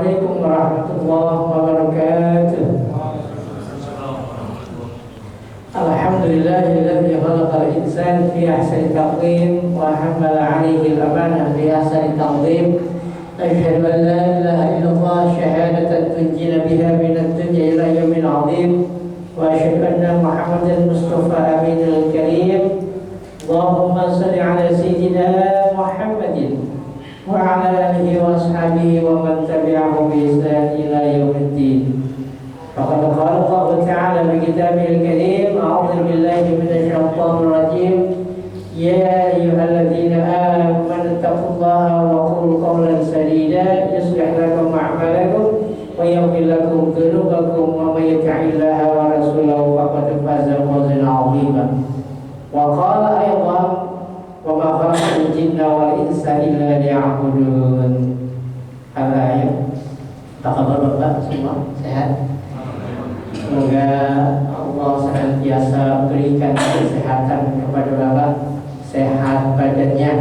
Assalamualaikum warahmatullahi wabarakatuh. Alhamdulillahilladzi khalaqal insana fi ahsani taqwim wa hammala 'alaihi al-amanah fi ahsani taqwim. Asyhadu an la ilaha illallah syahadatan tunjina biha min ad-dunya ila yaumil 'azim wa asyhadu anna Muhammadan mustafa aminul karim. Allahumma shalli 'ala sayyidina Muhammadin wa 'ala alihi wa ashabihi wa man tabi'ahum bi ihsan ila yaumiddin. Faqad qala Allah Ta'ala fi kitabihil karim, a'udzu billahi minasyaitonir rajim. Ya ayyuhalladzina amanu taqullaha wa qulu qawlan sadida yuslih lakum a'malakum wa yaghfir lakum dhunubakum wa may yuti'illaha wa rasulahu faqad faza fawzan 'azima. Wa qala aydan wa ma khalaqtul jinna wal insa illa liya'budun. Al-ayat. Apa kabar Bapak semua? Sehat? Semoga Allah senantiasa berikan kesehatan kepada Bapak, sehat badannya,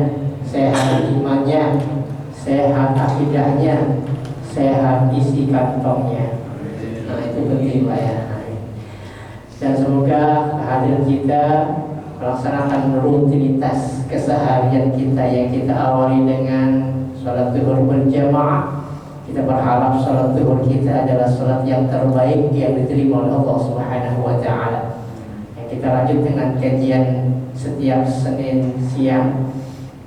sehat imannya, sehat akidahnya, sehat isi kantongnya. Nah itu penting Pak ya. Dan semoga kehadiran kita melaksanakan rutinitas keseharian kita yang kita awali dengan sholat zuhur berjamaah. Kita berharap sholat zuhur kita adalah sholat yang terbaik yang diterima oleh Allah Subhanahu wa Ta'ala. Yang kita lanjut dengan kajian setiap Senin siang,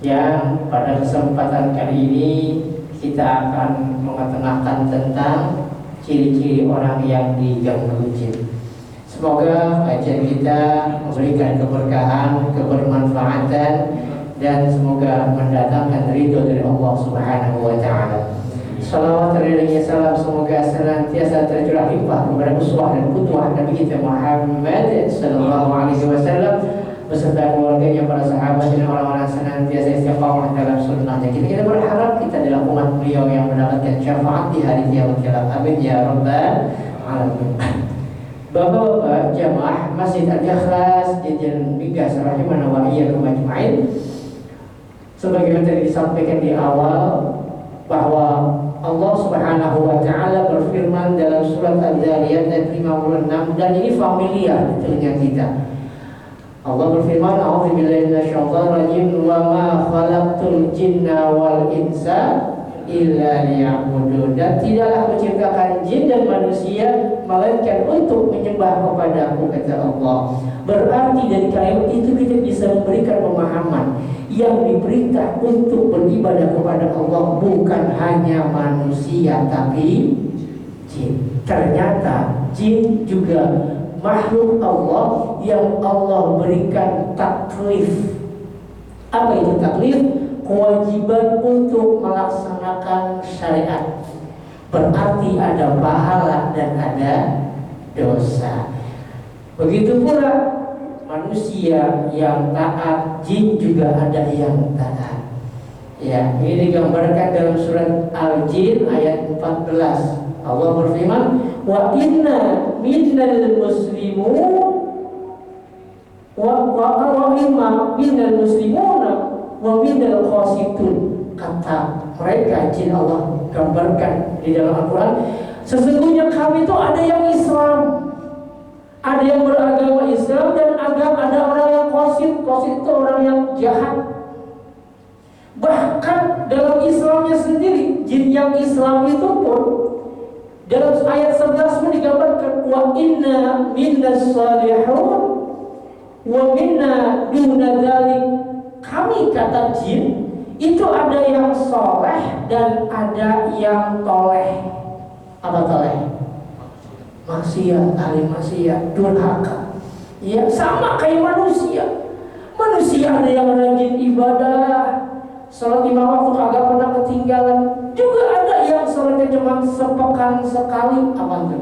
yang pada kesempatan kali ini kita akan mengetengahkan tentang ciri-ciri orang yang diganggu jin. Semoga kajian kita memberikan keberkahan, kebermanfaatan, dan semoga mendatangkan ridho dari Allah Subhanahu wa Ta'ala. Salawat dan salam semoga senantiasa tercurah limpah kepada uswah dan qudwah Nabi kita Muhammad sallallahu alaihi wasallam beserta keluarganya, para sahabat dan orang-orang senantiasa istiqamah dalam sunnahnya. Kita berharap kita adalah umat beliau yang mendapatkan syafaat di hari kiamat kelak. Amin ya rabbal alamin. Bapak-bapak jamaah Masjid Al-Ikhlas Jalan Migas rahimana wa iyyakum ajmain. Sebagaimana tadi disampaikan di awal bahwa Allah Subhanahu wa Ta'ala berfirman dalam surat Al-Zariyat ayat 56, dan ini familiar di telinga kita. Allah berfirman, a'udzu billahi minasyaitonir rajim, wa ma khalaqtul jinna wal insa illa liya'budun. Dan tidaklah menciptakan jin dan manusia melainkan untuk menyembah kepadaku, kata Allah. Berarti dari kalimat itu kita bisa memberikan pemahaman yang diperintah untuk beribadah kepada Allah bukan hanya manusia tapi jin. Ternyata jin juga makhluk Allah yang Allah berikan taklif. Apa itu taklif? Kewajiban untuk melaksanakan syariat. Berarti ada pahala dan ada dosa. Begitu pula manusia yang taat, jin juga ada yang taat. Ya, ini digambarkan dalam surat Al-Jin ayat 14. Allah berfirman, wa inna minnal muslimun wa imma minnal muslimuna wa minnal qasitun. Kata mereka jin, Allah gambarkan di dalam Al-Quran, sesungguhnya kami itu ada yang Islam, ada yang beragama Islam, dan ada orang yang qasit. Qasit itu orang yang jahat. Bahkan dalam Islamnya sendiri, jin yang Islam itu pun dalam ayat 11 pun digambarkan, wa inna minnas salihun wa minna duna dzalik. Kami, kata jin, itu ada yang soleh dan ada yang toleh. Apa toleh? Maksiat, ahli maksiat, durhaka. Ya, sama kayak manusia. Manusia ada yang rajin ibadah, sholat 5 waktu kagak pernah ketinggalan. Juga ada yang sholatnya cuma sepekan sekali. Apa itu?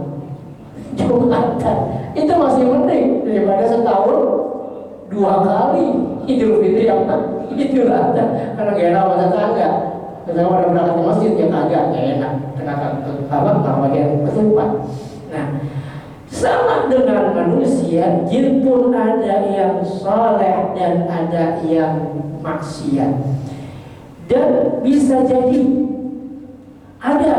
Jumatan. Itu masih mending daripada setahun 2 kali. Idul Fitri apa? Idul Adha. Karena gak enak sama tetangga. Tetangga pada berangkat ke masjid ya kagak, gak enak. Karena bagian ketupat. Nah, sama dengan manusia, jin pun ada yang saleh dan ada yang maksiat. Dan bisa jadi ada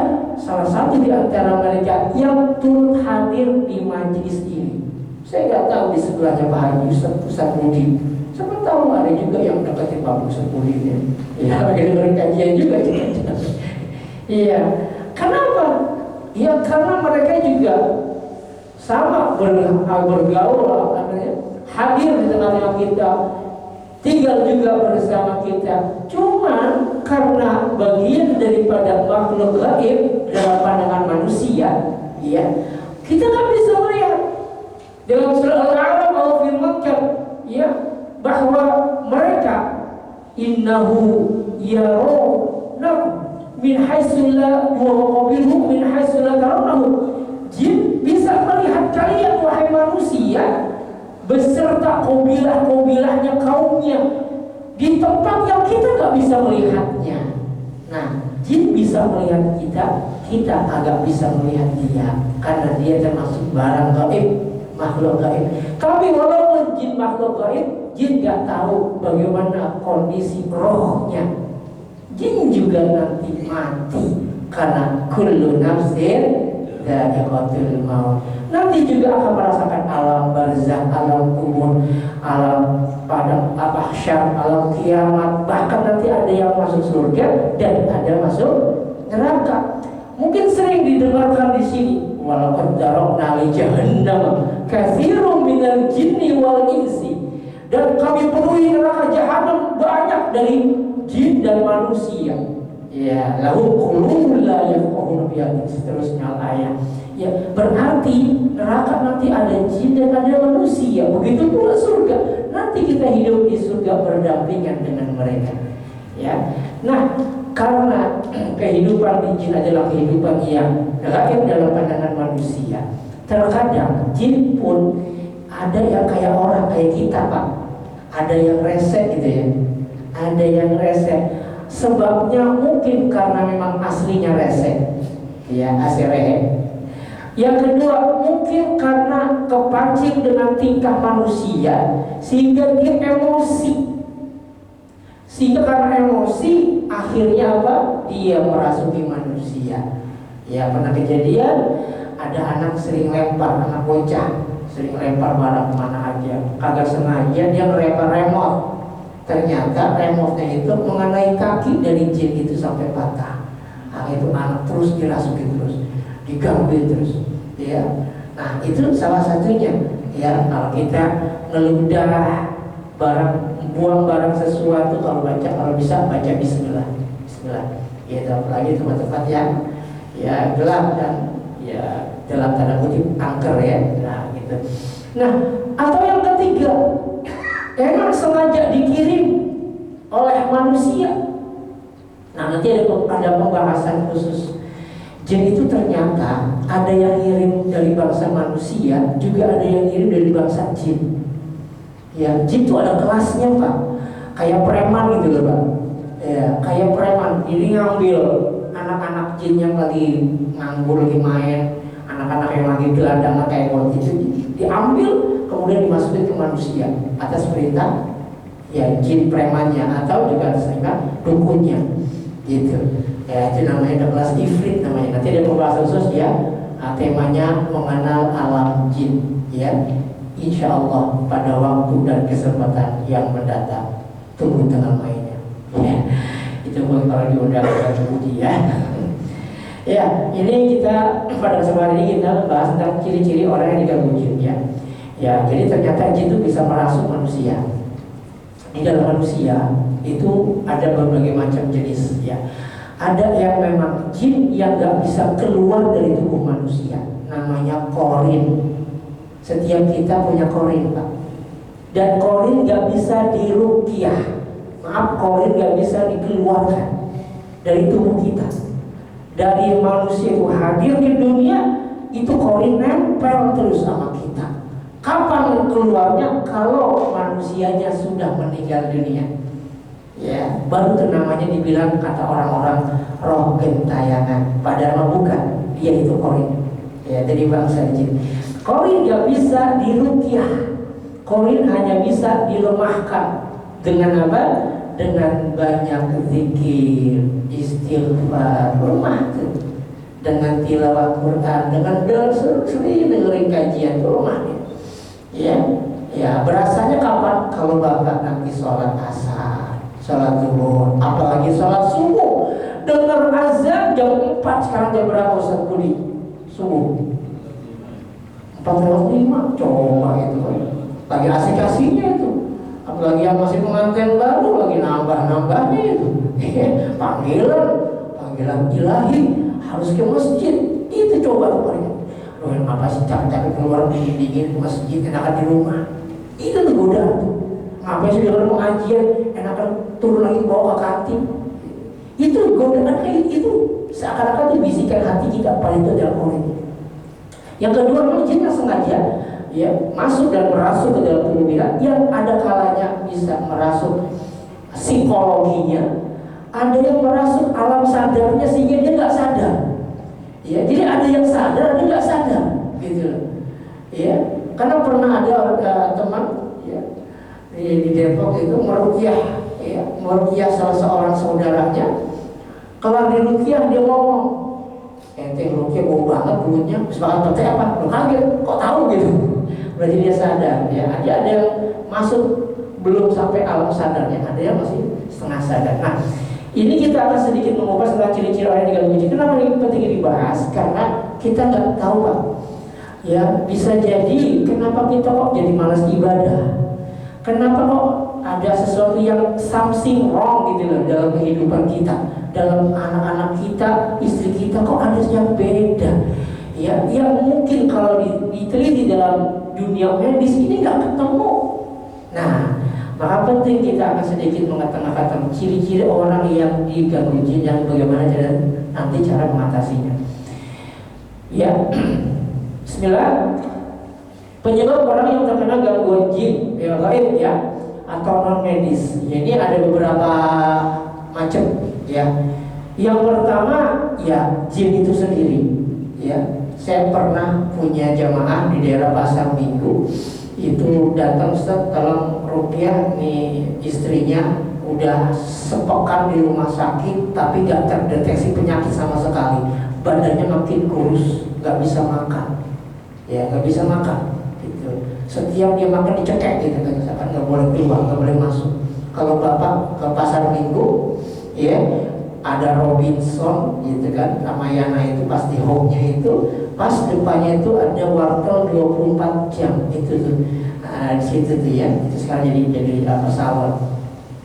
salah satu di antara mereka yang turut hadir di majelis ini. Saya nggak tahu di sebelahnya Pak Haji Ustaz Budi. Siapa tahu ada juga yang deketin Pak Ustaz Budi ini. Ya, bagaimana kajian juga. Iya. Kenapa? Ya karena mereka juga sama bergaul, hadir di tengah-tengah kita, tinggal juga bersama kita. Cuman karena bagian daripada makhluk gaib dalam pandangan manusia, ya, kita nggak bisa melihat. Dalam surah Al-A'raf Allah firmankan, ya, bahwa mereka innahu yarawnakum min haitsu la yuqabiluhum min haitsu la tarawnahu. Jin bisa melihat kalian wahai manusia beserta kabilah-kabilahnya, kaumnya, di tempat yang kita nggak bisa melihatnya. Nah, jin bisa melihat kita, kita agak bisa melihat dia, karena dia termasuk barang gaib, makhluk gaib. Tapi walaupun jin makhluk gaib, jin nggak tahu bagaimana kondisi rohnya. Jin juga nanti mati, karena kullu nafsin dha'iqatul maut. Nanti juga akan merasakan alam barzakh, alam kubur, alam padang mahsyar, alam kiamat. Bahkan nanti ada yang masuk surga dan ada masuk neraka. Mungkin sering didengarkan di sini, walaqad darabna li jahannam katsirun minal jinni wal insi. Dan kami penuhi neraka jahanam banyak dari jin dan manusia. Ya, lahum qulubun la yafqahuna biha, seterusnya ayat. Ya, berarti neraka nanti ada jin dan ada manusia. Begitu pula surga. Nanti kita hidup di surga berdampingan dengan mereka. Ya. Nah, karena kehidupan di jin adalah kehidupan yang gaib dalam pandangan manusia. Terkadang jin pun ada yang kayak orang kayak kita, Pak. Ada yang rese gitu ya. Ada yang rese. Sebabnya mungkin karena memang aslinya rese, ya, asrehe. Yang kedua mungkin karena kepancing dengan tingkah manusia sehingga dia emosi. Sehingga karena emosi akhirnya apa? Dia merasuki manusia. Ya, pernah kejadian ada anak sering lempar, anak bocah sering lempar barang kemana aja, kagak sengaja dia ngelempar remote. Ternyata remote-nya itu mengenai kaki dari jin itu sampai patah. Nah, itu anak terus dirasuki terus, diganggu terus, ya. Nah, itu salah satunya. Ya, kalau kita ngeludah barang, buang barang sesuatu, kalau bisa baca Bismillah, Bismillah. Ya, apalagi tempat-tempat yang ya gelap dan ya dalam tanda kutip angker ya. Nah, gitu. Nah, atau yang ketiga, emang sengaja dikirim oleh manusia. Nah, nanti ada pembahasan khusus. Jin itu ternyata ada yang ngirim dari bangsa manusia, juga ada yang ngirim dari bangsa jin. Ya, jin itu ada kelasnya, Pak. Kayak preman gitu loh, Pak. Ya, kayak preman. Ini ngambil anak-anak jin yang lagi nganggur, lagi main, anak-anak yang lagi gelandangan kayak gitu, diambil kemudian dimasukin ke manusia atas perintah ya jin premannya atau juga sehingga dukunnya gitu. Ya, itu namanya kelas ifrit namanya. Nanti ada pembahasan khusus ya. Temanya mengenal alam jin ya. Insya Allah pada waktu dan kesempatan yang mendatang. Tunggu tengah mainnya. Ya. Itu kalau diundang ke Budi ya. Ya, ini kita pada kesempatan ini kita bahas tentang ciri-ciri orang yang diganggu jin ya. Ya, jadi ternyata jin itu bisa merasuk manusia. Di dalam manusia itu ada berbagai macam jenis ya. Ada yang memang jin yang nggak bisa keluar dari tubuh manusia, namanya korin. Setiap kita punya korin, Pak. Dan korin nggak bisa diruqyah. Maaf, korin nggak bisa dikeluarkan dari tubuh kita. Dari manusia itu hadir ke dunia, itu korin nempel terus sama kita. Kapan keluarnya? Kalau manusianya sudah meninggal dunia. Ya, baru itu namanya dibilang kata orang-orang roh gentayangan. Padahal bukan, dia itu korin. Ya, dari bangsa jin. Korin gak bisa diruqyah. Korin hanya bisa dilemahkan. Dengan apa? Dengan banyak zikir, istighfar, lemah tuh. dengan tilawah Quran, dengan sering dengerin kajian ke rumahnya. Ya, berasanya kapan? Kalau bapak nanti sholat asar, sholat zuhur, apalagi sholat subuh, dengar azan jam 4. Sekarang jam berapa Ustaz Budi? Subuh 4:05. Coba itu kan, lagi asik-asiknya itu. Apalagi yang masih pengantin baru, lagi nambah-nambahnya itu. Panggilan ilahi, harus ke masjid. Itu coba mereka. Loh, apa sih capek-capek keluar dingin-dingin ke masjid, enakan di rumah. Itu tuh godaan tuh. Ngapain sih dengar pengajian, enakan turun lagi bawa ke kantin. Itu godaan kayak itu. Seakan-akan itu bisikan hati kita, paling itu adalah orang. Yang kedua, memang jinnya sengaja ya masuk dan merasuk ke dalam tubuh kita, yang ada kalanya bisa merasuk psikologinya, ada yang merasuk alam sadarnya sehingga dia nggak sadar. Ya, jadi ada yang sadar, ada nggak sadar, gitu. Ya, karena pernah ada teman ya di Depok itu meruqyah salah seorang saudaranya. Kelar di ruqyah dia ngomong, ente ruqyah bau banget mulutnya, sebagai percaya apa? Lo kaget, kok tahu gitu? Berarti dia sadar. Ya, ada yang masuk belum sampai alam sadarnya, ada yang masih setengah sadar. Nah, ini kita akan sedikit mengupas tentang ciri-ciri orang yang diganggu jin. Kenapa ini penting dibahas? Karena kita nggak tahu, Pak. Ya, bisa jadi kenapa kita kok jadi malas ibadah? Kenapa kok ada sesuatu yang something wrong gitu loh dalam kehidupan kita, dalam anak-anak kita, istri kita, kok ada yang beda? Ya, yang mungkin kalau diteliti dalam dunia medis ini nggak ketemu. Nah, maka penting kita akan sedikit mengatakan ciri-ciri orang yang diganggu jin dan bagaimana nanti cara mengatasinya. Ya, Bismillah. Penyebab orang yang terkena gangguan jin, ya gaib ya, atau non medis. Ini ada beberapa macam ya. Yang pertama ya jin itu sendiri. Ya, saya pernah punya jamaah di daerah Pasar Minggu. Itu datang Ustaz dalam rupiah nih, istrinya udah sepekan di rumah sakit tapi gak terdeteksi penyakit sama sekali, badannya makin kurus, gak bisa makan, ya gak bisa makan gitu. Setiap dia makan dicekek gitu kan, misalkan gak boleh keluar, gak boleh masuk. Kalau bapak ke Pasar Minggu ya ada Robinson gitu kan, Ramayana itu pas di home-nya itu, pas depannya itu ada wartel 24 jam itu tuh. Nah, di situ tuh ya, itu sekarang jadi pesawat.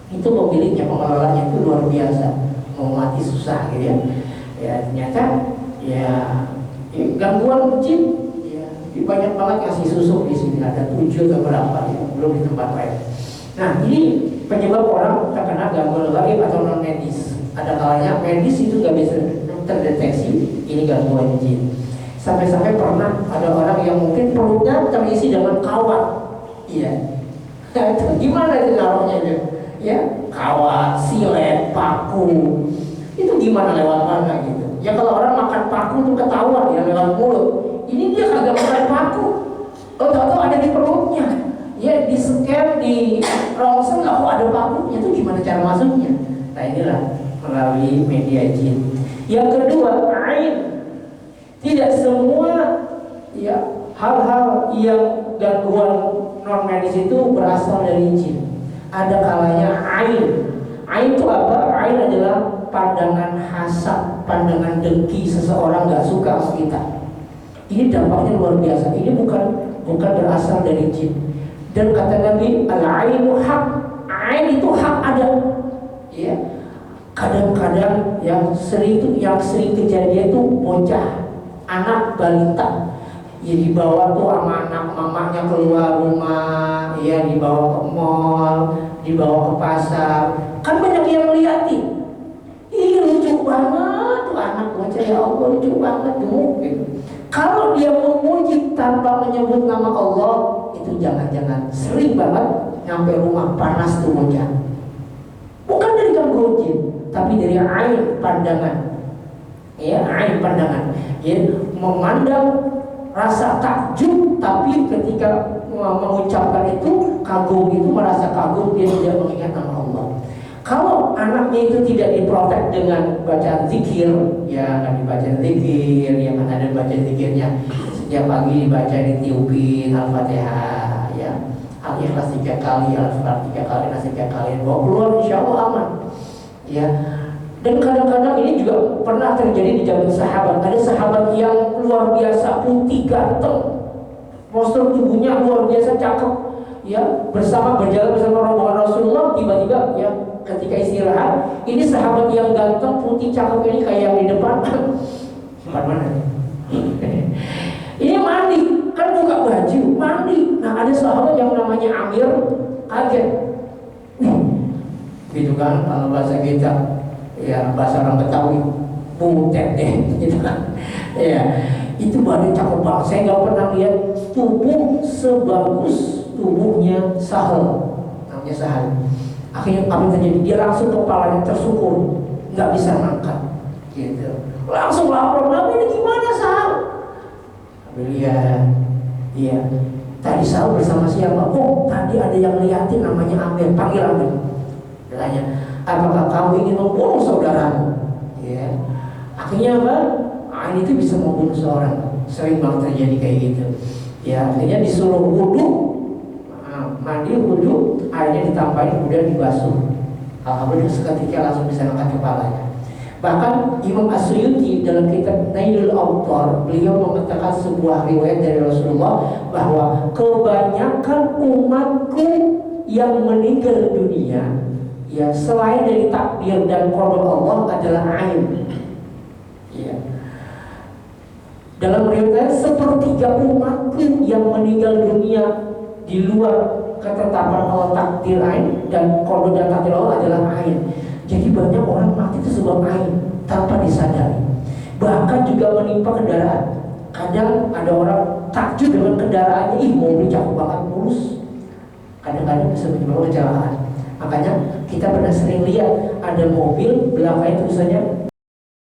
Itu pemiliknya, pengelolanya itu luar biasa, mau mati susah gitu ya. Ya ternyata ya gangguan jin ya, banyak banget ngasih susuk di sini, ada 7 atau berapa ya, belum di tempat lain. Nah, ini penyebab orang terkena gangguan gaib atau non medis. Ada kalanya medis itu nggak bisa terdeteksi ini gangguan jin. Sampai-sampai pernah ada orang yang mungkin perutnya terisi dengan kawat. Iya. Nah, itu gimana itu naruhnya itu? Ya, kawat, silet, paku. Itu gimana lewat mana gitu? Ya kalau orang makan paku itu ketahuan ya lewat mulut. Ini dia kagak makan paku. Tahu-tahu ada di perutnya. Ya di scan, di ronsen, kok ada pakunya, itu gimana cara masuknya? Nah inilah melalui media jin. Yang kedua, ain. Tidak semua ya hal-hal yang gangguan non medis itu berasal dari jin. Ada kalanya ain. Ain itu apa? Ain adalah pandangan hasad, pandangan dengki seseorang gak suka sama kita. Ini dampaknya luar biasa. Ini bukan berasal dari jin. Dan kata Nabi, al-ainu hak, ain itu hak ada. Ya, kadang-kadang yang sering kejadian itu bocah, anak balita, ya dibawa tuh sama anak mamanya keluar rumah, ya dibawa ke mall, dibawa ke pasar, kan banyak yang melihatin. Ih lucu banget tuh anak bocah, ya Allah lucu banget tuh. Gitu. Kalau dia memuji tanpa menyebut nama Allah, itu jangan-jangan sering banget nyampe rumah panas tuh bocah. Bukan dari gangguan jin, tapi dari ain pandangan. Ya, ain pandangan. Ya, memandang rasa takjub, tapi ketika mengucapkan itu kagum, itu merasa kagum, dia tidak mengingat nama Allah. Kalau anaknya itu tidak diprotek dengan bacaan zikir, ya kan dibaca zikir, ya kan ada baca zikirnya setiap pagi dibaca, ditiupin Al-Fatihah, ya Al-Ikhlas 3 kali, Al-Falaq 3 kali, Nas 3 kali, bawa keluar insya Allah aman. Ya, dan kadang-kadang ini juga pernah terjadi di zaman sahabat. Ada sahabat yang luar biasa putih ganteng, postur tubuhnya luar biasa cakep, ya berjalan bersama rombongan Rasulullah. Tiba-tiba ya ketika istirahat, ini sahabat yang ganteng putih cakep ini kayak yang di depan mana? Ini mandi, kan buka baju, mandi. Nah ada sahabat yang namanya Amir kaget, gitu kan kalau bahasa kita, ya bahasa orang Betawi, butet deh, gitu kan. Ya itu badan cakep banget. Saya nggak pernah lihat tubuh sebagus tubuhnya Sahal, namanya Sahal. Akhirnya apa yang terjadi? Dia langsung kepalanya tersungkur, nggak bisa ngangkat, gitu. Langsung lapor, Nabi ini gimana Sahal? Lihat, iya. Tadi Sahal bersama siapa? Oh, tadi ada yang liatin namanya Amir. Panggil Amir. Tanya, apakah kamu ingin membunuh saudaramu? Ya. Akhirnya apa? Ini itu bisa membunuh seorang. Sering banget terjadi kayak gitu. Ya, akhirnya disuruh wudhu, mandi wudhu, airnya ditampahin kemudian dibasuh. Alhamdulillah seketika langsung bisa angkat kepalanya. Bahkan Imam As-Suyuti dalam kitab Nailul Awtar, beliau mengatakan sebuah riwayat dari Rasulullah bahwa kebanyakan umatku yang meninggal dunia, ya selain dari takdir dan qada Allah adalah ain. Ya. Dalam riwayat sepertiga umatku yang meninggal dunia di luar ketetapan Allah takdir ain dan qada dan takdir Allah adalah ain. Jadi banyak orang mati itu sebab ain tanpa disadari. Bahkan juga menimpa kendaraan. Kadang ada orang takjub dengan kendaraannya, ih mobil cakep banget mulus. Kadang-kadang bisa menyebabkan kecelakaan. Makanya kita pernah sering lihat ada mobil belakangnya tulisannya